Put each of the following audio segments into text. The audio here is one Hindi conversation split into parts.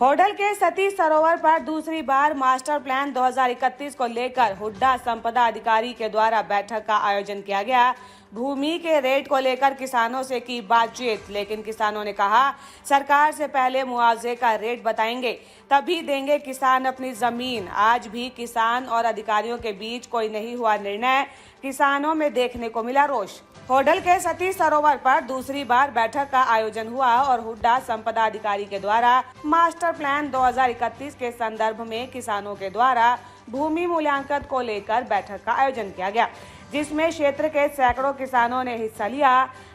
होडल के सतीश सरोवर पर दूसरी बार मास्टर प्लान 2031 को लेकर हुड्डा संपदा अधिकारी के द्वारा बैठक का आयोजन किया गया। भूमि के रेट को लेकर किसानों से की बातचीत, लेकिन किसानों ने कहा सरकार से पहले मुआवजे का रेट बताएंगे तभी देंगे किसान अपनी जमीन। आज भी किसान और अधिकारियों के बीच कोई नहीं हुआ निर्णय, किसानों में देखने को मिला रोष। होडल के सतीश सरोवर पर दूसरी बार बैठक का आयोजन हुआ और हुड्डा संपदा अधिकारी के द्वारा मास्टर प्लान 2031 के संदर्भ में किसानों के द्वारा भूमि मूल्यांकन को लेकर बैठक का आयोजन किया गया, जिसमें क्षेत्र के सैकड़ों किसानों ने हिस्सा लिया।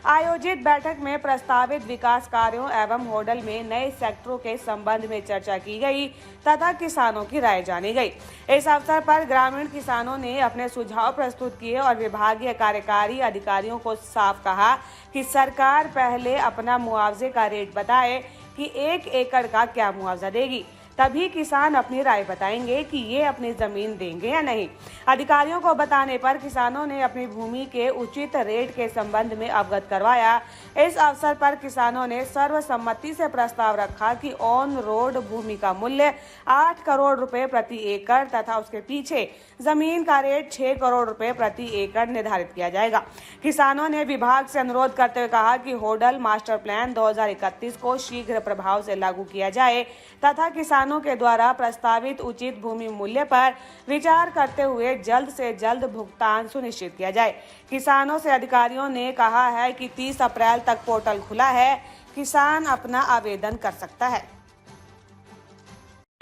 आयोजित बैठक में प्रस्तावित विकास कार्यों एवं होडल में नए सेक्टरों के संबंध में चर्चा की गई तथा किसानों की राय जानी गई। इस अवसर पर ग्रामीण किसानों ने अपने सुझाव प्रस्तुत किए और विभागीय कार्यकारी अधिकारियों को साफ कहा कि सरकार पहले अपना मुआवजे का रेट बताए कि 1 एकड़ का क्या मुआवजा देगी, तभी किसान अपनी राय बताएंगे कि ये अपनी जमीन देंगे या नहीं। अधिकारियों को बताने पर किसानों ने अपनी भूमि के उचित रेट के संबंध में अवगत करवाया। इस अवसर पर किसानों ने सर्वसम्मति से प्रस्ताव रखा कि ऑन रोड भूमि का मूल्य 8 करोड़ रुपए प्रति एकड़ तथा उसके पीछे जमीन का रेट 6 करोड़ रुपए प्रति एकड़ निर्धारित किया जाएगा। किसानों ने विभाग से अनुरोध करते हुए कहा कि होडल मास्टर प्लान 2031 को शीघ्र प्रभाव से लागू किया जाए तथा किसानों के द्वारा प्रस्तावित उचित भूमि मूल्य पर विचार करते हुए जल्द से जल्द भुगतान सुनिश्चित किया जाए। किसानों से अधिकारियों ने कहा है कि 30 अप्रैल तक पोर्टल खुला है, किसान अपना आवेदन कर सकता है।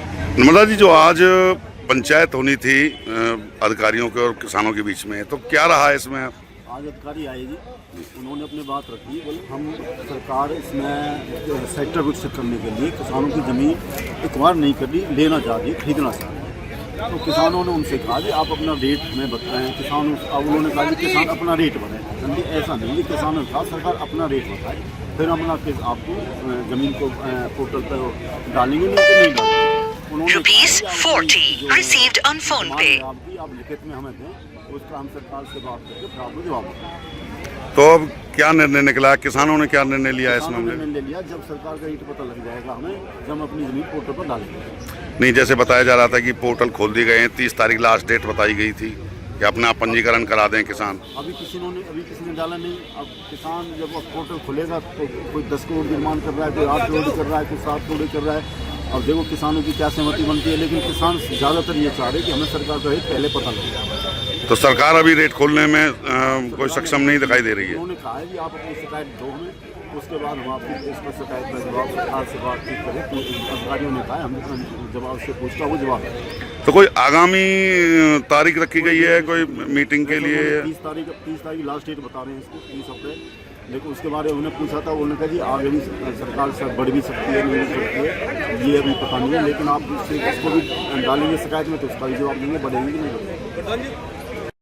नर्मदा जी, जो आज पंचायत होनी थी अधिकारियों के और किसानों के बीच में, तो क्या रहा है इसमें? आज अधिकारी आए जी, उन्होंने अपनी बात रखी। बोले हम सरकार इसमें सेक्टर विकसित करने के लिए किसानों की ज़मीन एक्वायर नहीं कर रही, लेना चाह रही, खरीदना चाह रही। तो किसानों ने उनसे कहा कि आप अपना रेट हमें बताएं। किसान अब उन्होंने कहा कि किसान अपना रेट बताएं। ऐसा नहीं है, किसानों ने कहा सरकार अपना रेट बताए, फिर हम आपको ज़मीन को पोर्टल पर डालेंगे, नहीं तो नहीं डालेंगे। ₹40 received on phone pay। आप लिखित में हमें दें, उसका हम सरकार से बात करके प्राप्त जवाब दें। तो अब क्या निर्णय निकला? किसानों ने क्या निर्णय लिया इस मामले में? निर्णय लिया जब सरकार का रेट पता लग जाएगा हमें, जब हम अपनी जमीन पोर्टल पर डालेंगे। नहीं, जैसे बताया जा रहा था कि पोर्टल खोल दिए गए हैं, 30 तारीख लास्ट डेट बताई गई थी कि अपना पंजीकरण करा दें किसान। अभी किसी ने डाला नहीं। अब किसान जब पोर्टल खुलेगा तो कोई 10 करोड़ की डिमांड कर रहा है, कोई 8 करोड़ कर रहा है, कोई 7 करोड़ कर रहा है। अब देखो किसानों की क्या सहमति बनती है, लेकिन किसान ज़्यादातर ये चाह रहे हैं कि हमें सरकार का रेट पहले पता लगे। तो सरकार अभी रेट खोलने में कोई सक्षम नहीं दिखाई दे रही है। उन्होंने कहा है कि आप अपनी शिकायत दो हमें, उसके बाद हम आपकी इस पर शिकायत का जवाब सरकार से बातचीत करें। तो अधिकारियों ने कहा हम जवाब से पूछता वो जवाब है। तो कोई आगामी तारीख रखी गई है कोई मीटिंग के लिए? 30 तारीख लास्ट डेट बता रहे हैं इसको, 30 अप्रैल। लेकिन उसके बारे में उन्हें पूछा था, उन्होंने कहा जी आगे भी सरकार से बढ़ भी सकती है, नहीं सकती है, ये अभी पता नहीं है। लेकिन आप इसको भी डालेंगे शिकायत में तो उसका भी जवाब देंगे, बढ़ेंगे कि नहीं बढ़ेंगे।